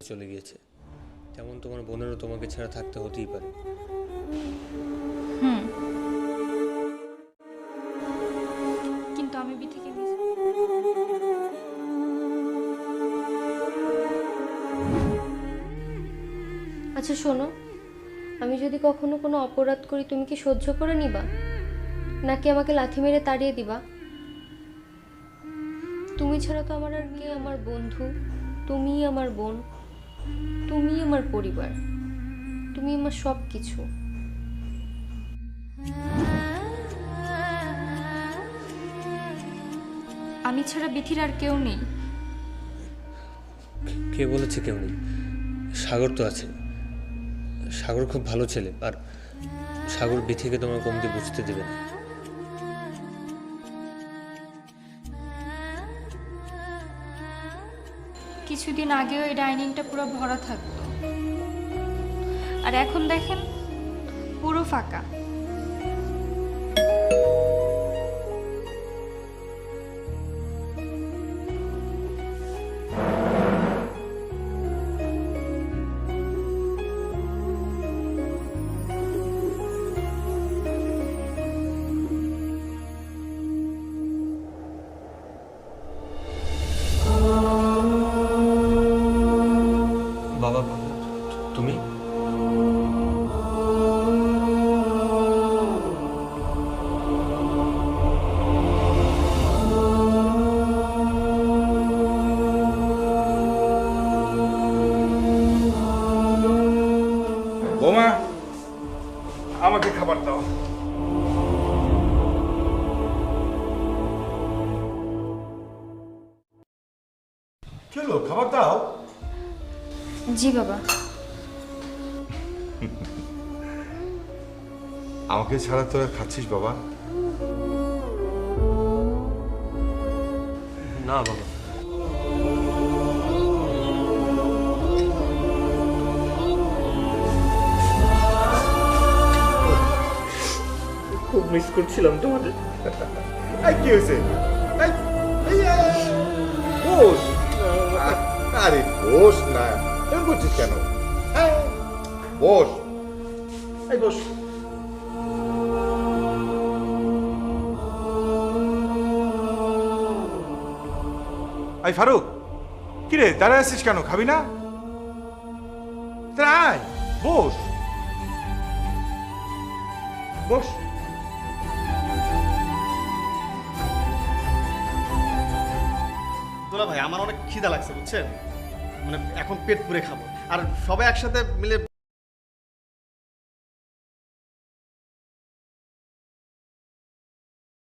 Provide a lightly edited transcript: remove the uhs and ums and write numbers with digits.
চলে গিয়েছে, তেমন তোমার বোনেরও তোমাকে ছাড়া থাকতে হতেই পারে। হুম, কিন্তু আমি বিথিকে মিস। আচ্ছা শোনো, আমি যদি কখনো কোনো অপরাধ করি তুমি কি সহ্য করে নিবা, নাকি আমাকে লাথি মেরে তাড়িয়ে দিবা? তুমি ছাড়া তো আমার আর কে আমার বন্ধু? তুমিই আমার বোন, তুমিই আমার পরিবার, তুমি আমার সব কিছু। আমি ছাড়া বিথির আর কেউ নেই। কে বলেছে কেউ নেই? সাগর তো আছে। সাগর খুব ভালো ছেলে, আর সাগর বিথিকে তোমার কমতি বুঝতে দেবে না। কিছুদিন আগেও এই ডাইনিংটা পুরো ভরা থাকতো, আর এখন দেখেন পুরো ফাঁকা। বাবা, তুমি? বোমা, আমাকে খাবার দাও। কি হলো, খাবার দাও। জি বাবা। আমাকে ছাড়া তোরা খাচ্ছিস বাবা? না বাবা। খুব মিস করছিলাম তোমাদের। এই কি হয়েছে? এই, এই, এই, বস। আরে বস না, এরকম করছিস কেন? এই, বস। এই বস। এই ফারুক, কিরে দাঁড়ায় আছিস কেন? খাবি না? তাহলে আয়, বস বস। দুলা ভাই, আমার অনেক খিদা লাগছে বুঝছেন, মানে এখন পেট পুরে খাবো, আর সবাই একসাথে মিলে